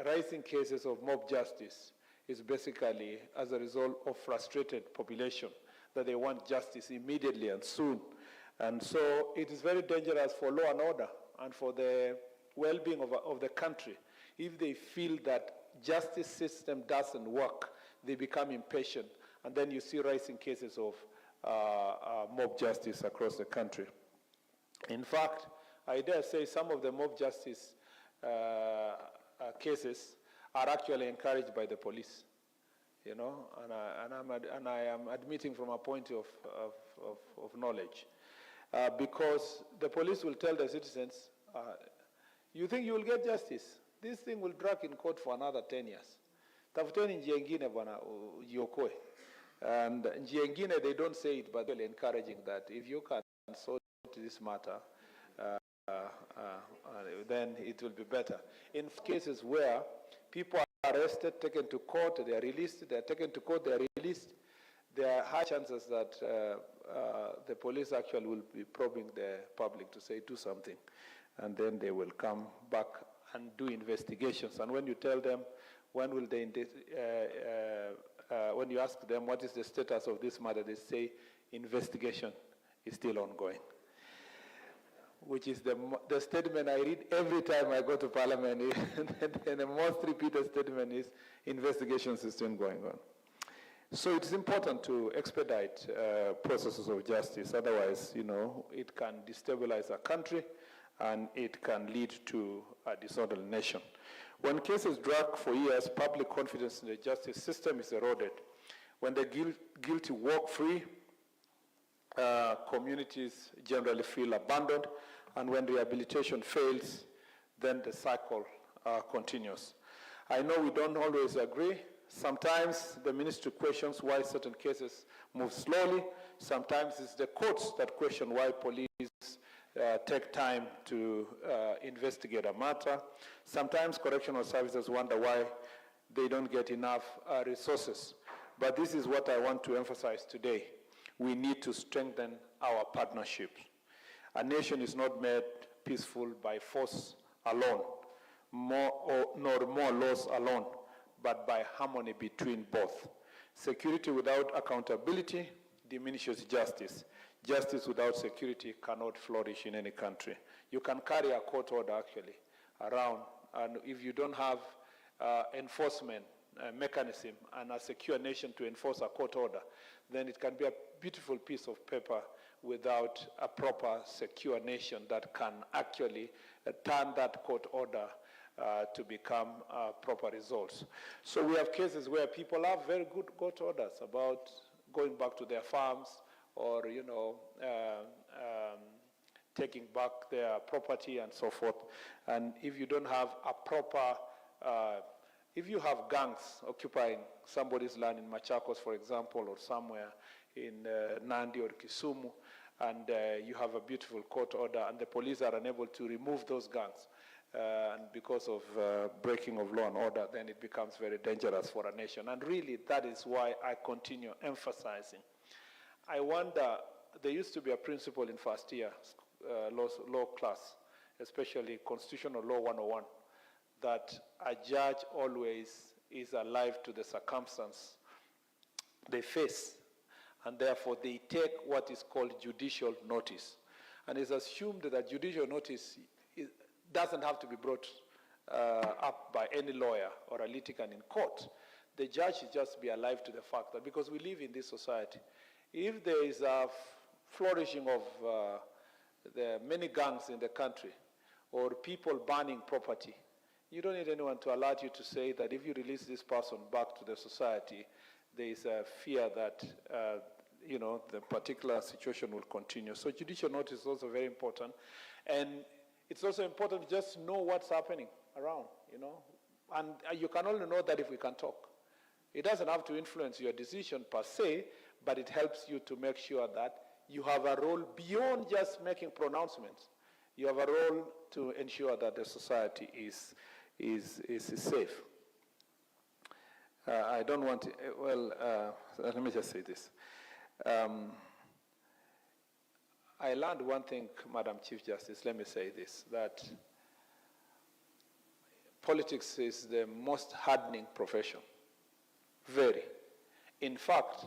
rising cases of mob justice is basically as a result of frustrated population, that they want justice immediately and soon. And so it is very dangerous for law and order and for the well-being of the country. If they feel that justice system doesn't work, they become impatient, and then you see rising cases of mob justice across the country. In fact, I dare say some of the mob justice cases are actually encouraged by the police, you know, and I am admitting from a point of knowledge. Because the police will tell the citizens, you think you will get justice? This thing will drag in court for another 10 years. Tafuteni njia ingine bwana jiokoe. And njia ingine, they don't say it, but they're encouraging that if you can sort this matter, then it will be better. In cases where people are arrested, taken to court, they are released, they are taken to court, they are released, there are high chances that the police actually will be probing the public to say, do something. And then they will come back and do investigations. And when you tell them, when will they, when you ask them what is the status of this matter, they say investigation is still ongoing. Which is the statement I read every time I go to Parliament, and the most repeated statement is investigations is still going on. So it's important to expedite processes of justice. Otherwise, you know, it can destabilize a country and it can lead to a disorderly nation. When cases drag for years, public confidence in the justice system is eroded. When the guilty walk free, communities generally feel abandoned, and when rehabilitation fails, then the cycle continues. I know we don't always agree. Sometimes the ministry questions why certain cases move slowly. Sometimes it's the courts that question why police take time to investigate a matter. Sometimes correctional services wonder why they don't get enough resources. But this is what I want to emphasize today. We need to strengthen our partnerships. A nation is not made peaceful by force alone, nor more laws alone, but by harmony between both. Security without accountability diminishes justice. Justice without security cannot flourish in any country. You can carry a court order actually around, and if you don't have enforcement mechanism and a secure nation to enforce a court order, then it can be a beautiful piece of paper without a proper secure nation that can actually turn that court order to become proper results. So we have cases where people have very good court orders about going back to their farms or, you know, taking back their property and so forth. And if you don't have a proper, if you have gangs occupying somebody's land in Machakos, for example, or somewhere in Nandi or Kisumu, and you have a beautiful court order, and the police are unable to remove those gangs, and because of breaking of law and order, then it becomes very dangerous for a nation. And really, that is why I continue emphasizing. I wonder, there used to be a principle in first year law class, especially Constitutional Law 101, that a judge always is alive to the circumstance they face, and therefore they take what is called judicial notice. And it's assumed that judicial notice doesn't have to be brought up by any lawyer or a litigant in court. The judge should just be alive to the fact that, because we live in this society, if there is a flourishing of the many gangs in the country or people burning property, you don't need anyone to alert you to say that if you release this person back to the society, there is a fear that you know, the particular situation will continue. So judicial notice is also very important. And it's also important to just know what's happening around, you know. And you can only know that if we can talk. It doesn't have to influence your decision per se, but it helps you to make sure that you have a role beyond just making pronouncements. You have a role to ensure that the society is safe. I don't want to, let me just say this. I learned one thing, Madam Chief Justice, let me say this, that politics is the most hardening profession. Very. In fact,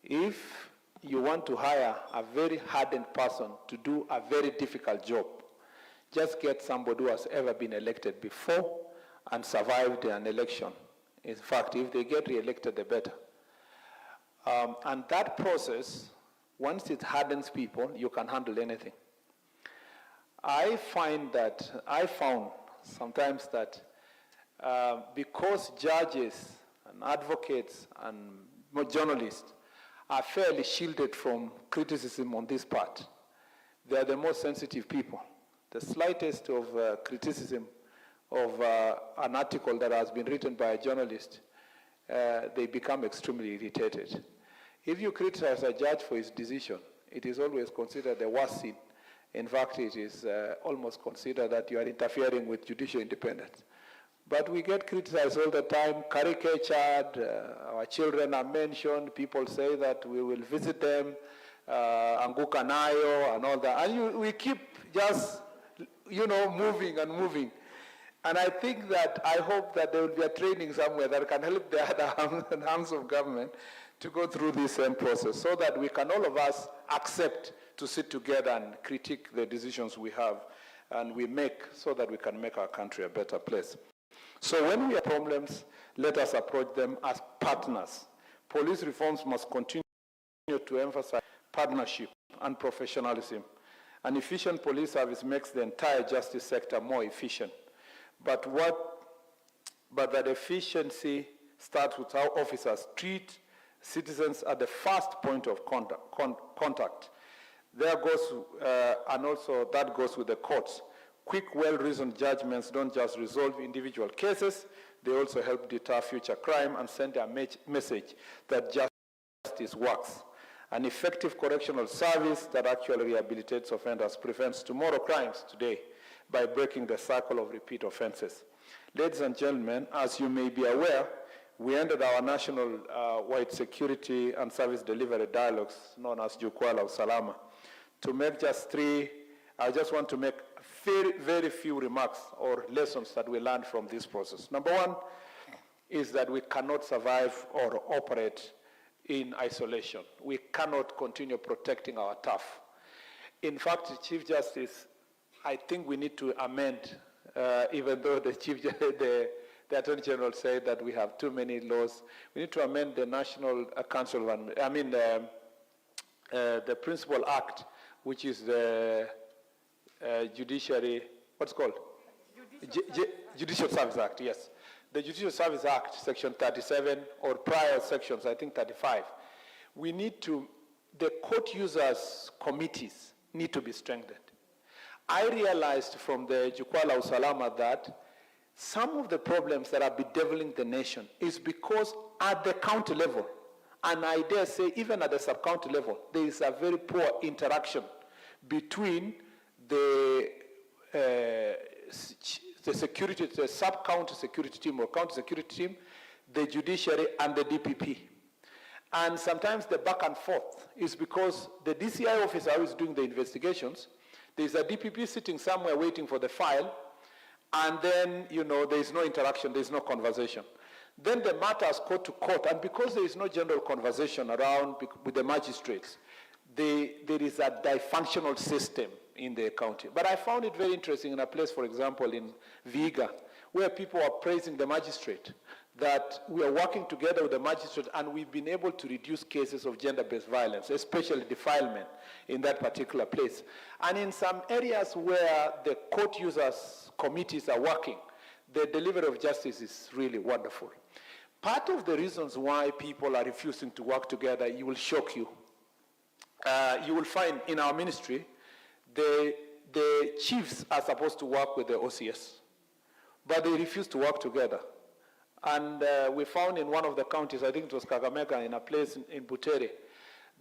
if you want to hire a very hardened person to do a very difficult job, just get somebody who has ever been elected before and survived an election. In fact, if they get re-elected, the better. And that process, once it hardens people, you can handle anything. I found sometimes that because judges and advocates and journalists are fairly shielded from criticism on this part, they are the most sensitive people. The slightest of criticism of an article that has been written by a journalist, they become extremely irritated. If you criticize a judge for his decision, it is always considered the worst sin. In fact, it is almost considered that you are interfering with judicial independence. But we get criticized all the time, caricatured, our children are mentioned, people say that we will visit them, Anguka Nayo and all that. And we keep just, moving and moving. And I think that, I hope that there will be a training somewhere that can help the other arms of government to go through this same process so that we can all of us accept to sit together and critique the decisions we have and we make so that we can make our country a better place. So when we have problems, let us approach them as partners. Police reforms must continue to emphasize partnership and professionalism. An efficient police service makes the entire justice sector more efficient. But that efficiency starts with how officers treat citizens at the first point of contact. There goes, and also that goes with the courts. Quick, well-reasoned judgments don't just resolve individual cases, they also help deter future crime and send a message that justice works. An effective correctional service that actually rehabilitates offenders prevents tomorrow crimes today by breaking the cycle of repeat offenses. Ladies and gentlemen, as you may be aware, we ended our national-wide security and service delivery dialogues, known as Jukwaa la Usalama. To make just three, I just want to make very, very few remarks or lessons that we learned from this process. Number one is that we cannot survive or operate in isolation. We cannot continue protecting our turf. In fact, Chief Justice, I think we need to amend, even though the Attorney General said that we have too many laws. We need to amend the National Council, the Principal Act, which is the Judiciary, what's it called? Judicial Service Act, yes. The Judicial Service Act, Section 37, or prior sections, I think 35. We need to, the court users committees need to be strengthened. I realized from the Jukwaa la Usalama that some of the problems that are bedeviling the nation is because at the county level, and I dare say even at the sub-county level, there is a very poor interaction between the security, the sub-county security team or county security team, the judiciary, and the DPP. And sometimes the back and forth is because the DCI officer who is doing the investigations, there's a DPP sitting somewhere waiting for the file, and then, there is no interaction, there is no conversation. Then the matter is called to court, and because there is no general conversation around with the magistrates, there is a dysfunctional system in the county. But I found it very interesting in a place, for example, in Vihiga, where people are praising the magistrate, that we are working together with the magistrate and we've been able to reduce cases of gender-based violence, especially defilement in that particular place. And in some areas where the court users committees are working, the delivery of justice is really wonderful. Part of the reasons why people are refusing to work together, you will shock you. You will find in our ministry, the chiefs are supposed to work with the OCS, but they refuse to work together. And we found in one of the counties, I think it was Kakamega, in a place in Butere,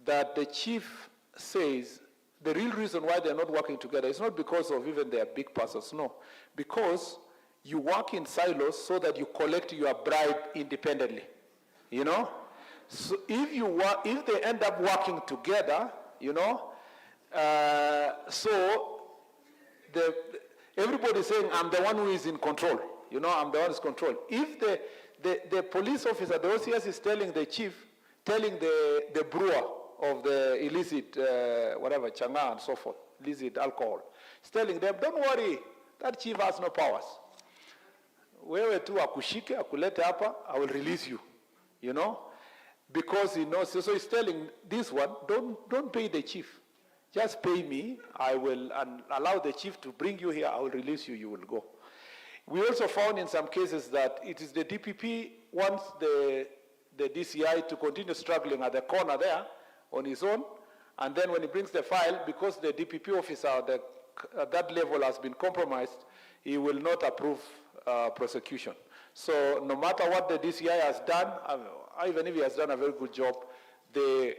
that the chief says the real reason why they're not working together is not because of even their big persons, no. Because you work in silos so that you collect your bribe independently, So if they end up working together, so everybody's saying, I'm the one who is in control, You know, I'm the one who's control. If the police officer, the OCS is telling the chief, telling the brewer of the illicit, whatever, changa and so forth, illicit alcohol, he's telling them, don't worry, that chief has no powers. Wewe tu akushike, akulete hapa, I will release you, you know? Because he knows, so he's telling this one, don't pay the chief. Just pay me, I will allow the chief to bring you here, I will release you, you will go. We also found in some cases that it is the DPP wants the DCI to continue struggling at the corner there on his own, and then when he brings the file, because the DPP officer at that level has been compromised, he will not approve prosecution. So no matter what the DCI has done, even if he has done a very good job, the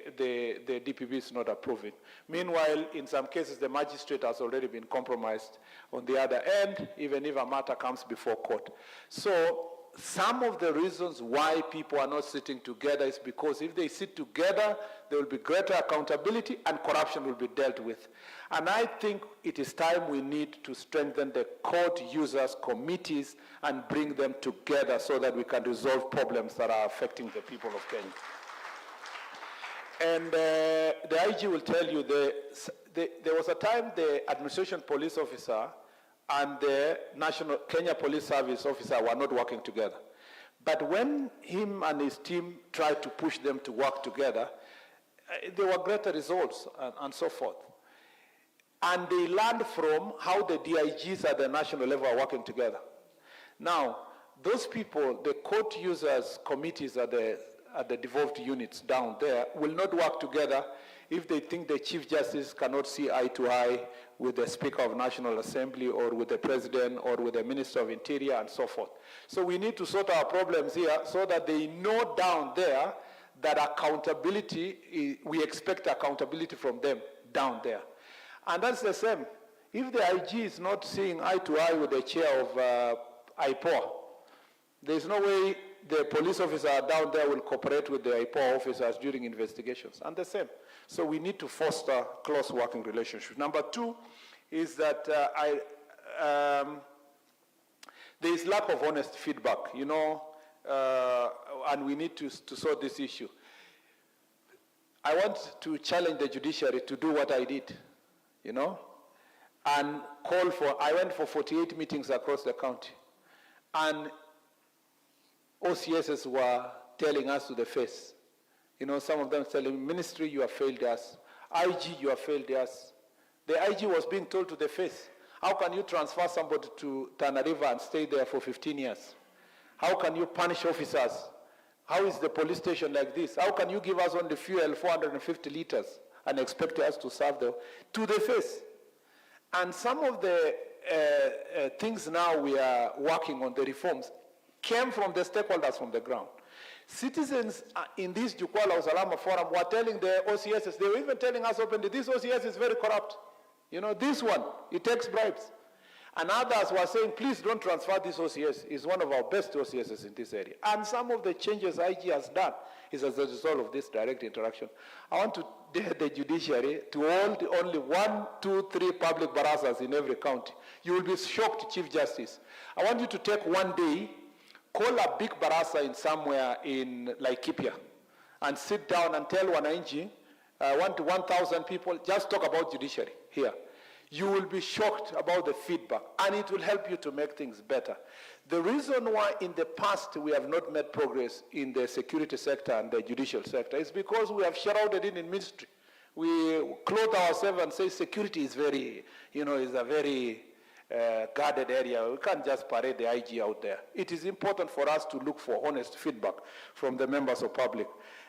DPP is not approving. Meanwhile, in some cases, the magistrate has already been compromised on the other end, even if a matter comes before court. So some of the reasons why people are not sitting together is because if they sit together, there will be greater accountability and corruption will be dealt with. And I think it is time we need to strengthen the court users committees and bring them together so that we can resolve problems that are affecting the people of Kenya. And the IG will tell you, there was a time the administration police officer and the National Kenya Police Service officer were not working together. But when him and his team tried to push them to work together, there were greater results and so forth. And they learned from how the DIGs at the national level are working together. Now, those people, the court users committees at the devolved units down there will not work together if they think the Chief Justice cannot see eye to eye with the Speaker of National Assembly or with the President or with the Minister of Interior and so forth. So we need to sort our problems here so that they know down there that accountability, we expect accountability from them down there. And that's the same. If the IG is not seeing eye to eye with the chair of IPOA, there's no way the police officer down there will cooperate with the IPOA officers during investigations, and the same. So we need to foster close working relationships. Number two is that there is lack of honest feedback, you know, and we need to sort this issue. I want to challenge the judiciary to do what I did, you know, and call for, I went for 48 meetings across the county, and OCSs were telling us to the face. You know, some of them telling, Ministry, you have failed us. IG, you have failed us. The IG was being told to the face, how can you transfer somebody to Tana River and stay there for 15 years? How can you punish officers? How is the police station like this? How can you give us only fuel, 450 liters, and expect us to serve them? To the face. And some of the things now we are working on, the reforms, came from the stakeholders from the ground. Citizens in this Jukwaa Usalama Forum were telling the OCSs, they were even telling us openly, this OCS is very corrupt. You know, this one, it takes bribes. And others were saying, please don't transfer this OCS. It's one of our best OCSs in this area. And some of the changes IG has done is as a result of this direct interaction. I want to dare the judiciary to hold only 1, 2, 3 public barazas in every county. You will be shocked, Chief Justice. I want you to take one day, call a big baraza in somewhere in Laikipia and sit down and tell wananchi, 1 to 1,000 people, just talk about judiciary here. You will be shocked about the feedback, and it will help you to make things better. The reason why in the past we have not made progress in the security sector and the judicial sector is because we have shrouded in ministry. We clothe ourselves and say security is very, you know, is a very guarded area. We can't just parade the IG out there. It is important for us to look for honest feedback from the members of public.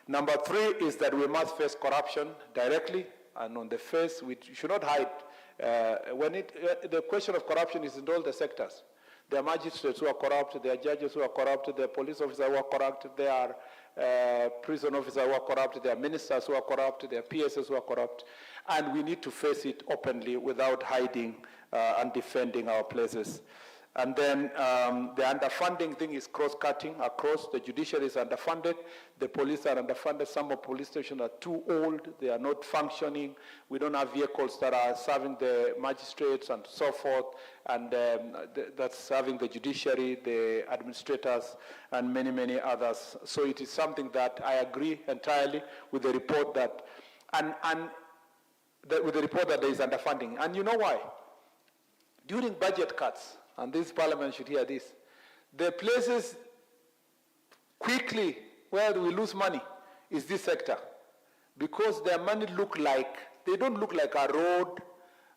Number 3 is that we must face corruption directly and on the face. We should not hide. The question of corruption is in all the sectors. There are magistrates who are corrupt, there are judges who are corrupt, there are police officers who are corrupt, there are prison officers who are corrupt, there are ministers who are corrupt, there are PSs who are corrupt, and we need to face it openly without hiding and defending our places. And then the underfunding thing is cross-cutting across. The judiciary is underfunded. The police are underfunded. Some of police stations are too old. They are not functioning. We don't have vehicles that are serving the magistrates and so forth. And that's serving the judiciary, the administrators, and many, many others. So it is something that I agree entirely with the report that, with the report that there is underfunding. And you know why? During budget cuts, and this parliament should hear this, the places quickly where we lose money is this sector, because their money they don't look like a road,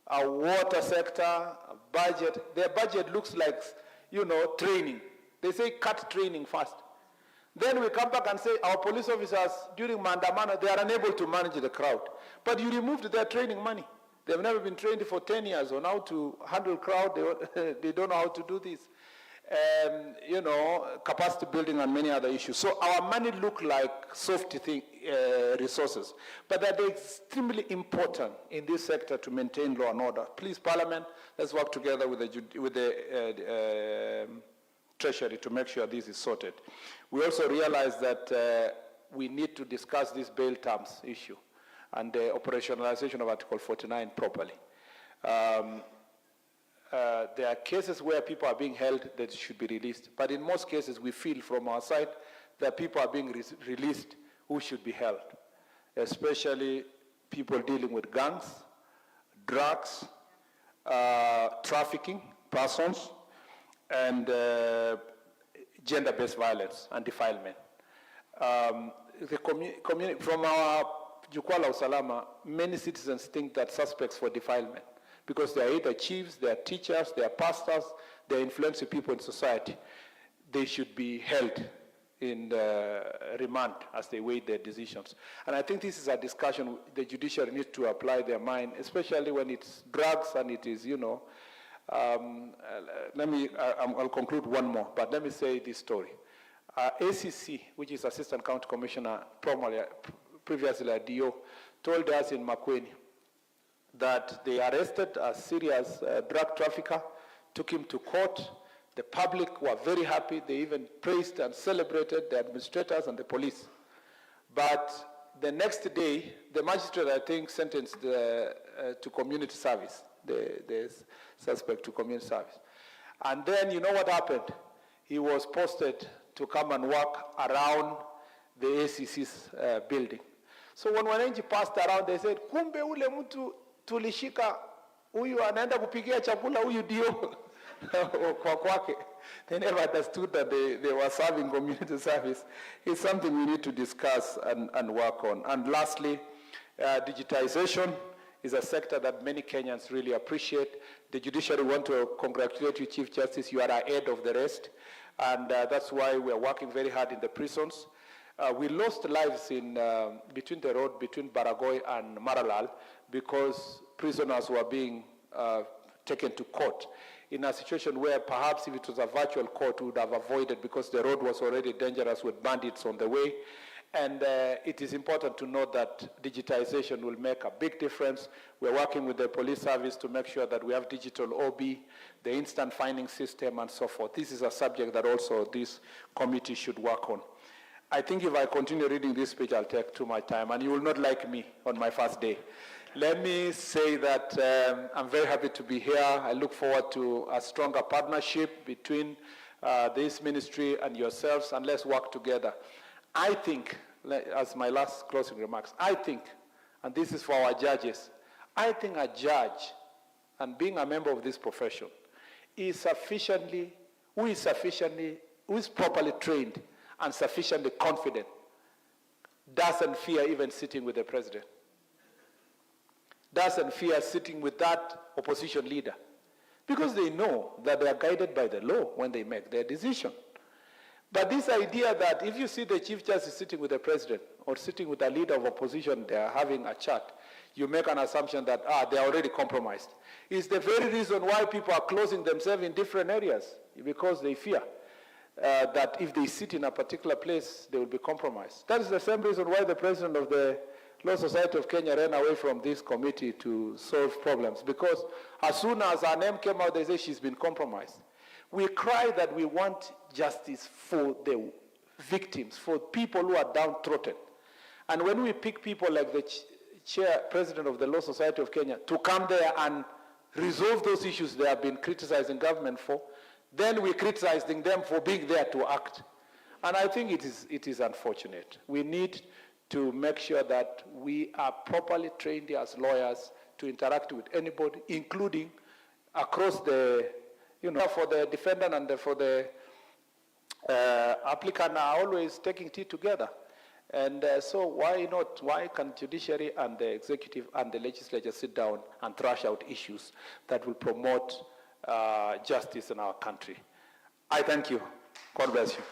a water sector, a budget. Their budget looks like, training. They say cut training first. Then we come back and say our police officers during Mandamano, they are unable to manage the crowd. But you removed their training money. They've never been trained for 10 years on how to handle crowd. They don't know how to do this. Capacity building and many other issues. So our money look like soft resources, but they're extremely important in this sector to maintain law and order. Please, Parliament, let's work together with the Treasury to make sure this is sorted. We also realize that we need to discuss this bail terms issue and the operationalization of Article 49 properly. There are cases where people are being held that should be released, but in most cases we feel from our side that people are being released who should be held, especially people dealing with gangs, drugs, trafficking, persons, and gender-based violence and defilement. From our Jukwaa la Usalama, many citizens think that suspects for defilement, because they are either chiefs, they are teachers, they are pastors, they are influential people in society. They should be held in remand as they weigh their decisions. And I think this is a discussion the judiciary needs to apply their mind, especially when it's drugs and it is, I'll conclude one more, but let me say this story. ACC, which is Assistant County Commissioner, previously a DO, told us in Murkomen that they arrested a serious drug trafficker, took him to court. The public were very happy. They even praised and celebrated the administrators and the police. But the next day, the magistrate, I think, sentenced to community service, the suspect to community service. And then, you know what happened? He was posted to come and work around the ACC's building. So when wananchi passed around, they said, kumbe ule mtu tulishika, huyu anaenda kupikia chakula, huyu dio kwa kwake. They never understood that they were serving community service. It's something we need to discuss and work on. And lastly, digitization is a sector that many Kenyans really appreciate. The judiciary want to congratulate you, Chief Justice. You are ahead of the rest. And that's why we're working very hard in the prisons. We lost lives between the road between Baragoi and Maralal because prisoners were being taken to court in a situation where perhaps if it was a virtual court, we would have avoided, because the road was already dangerous with bandits on the way. And it is important to note that digitization will make a big difference. We're working with the police service to make sure that we have digital OB, the instant finding system, and so forth. This is a subject that also this committee should work on. I think if I continue reading this page, I'll take too much time, and you will not like me on my first day. Let me say that I'm very happy to be here. I look forward to a stronger partnership between this ministry and yourselves, and let's work together. I think, as my last closing remarks, I think, and this is for our judges, I think a judge, and being a member of this profession, who is properly trained and sufficiently confident, doesn't fear even sitting with the president, doesn't fear sitting with that opposition leader, because they know that they are guided by the law when they make their decision. But this idea that if you see the Chief Justice sitting with the president or sitting with a leader of opposition, they are having a chat, you make an assumption that, they are already compromised. It's the very reason why people are closing themselves in different areas, because they fear that if they sit in a particular place, they will be compromised. That is the same reason why the president of the Law Society of Kenya ran away from this committee to solve problems, because as soon as her name came out, they say she's been compromised. We cry that we want justice for the victims, for people who are downtrodden. And when we pick people like the president of the Law Society of Kenya to come there and resolve those issues they have been criticizing government for, then we're criticizing them for being there to act. And I think it is unfortunate. We need to make sure that we are properly trained as lawyers to interact with anybody, including across the, for the defendant and for the applicant are always taking tea together. And so why not? Why can judiciary and the executive and the legislature sit down and thrash out issues that will promote justice in our country? I thank you. God bless you.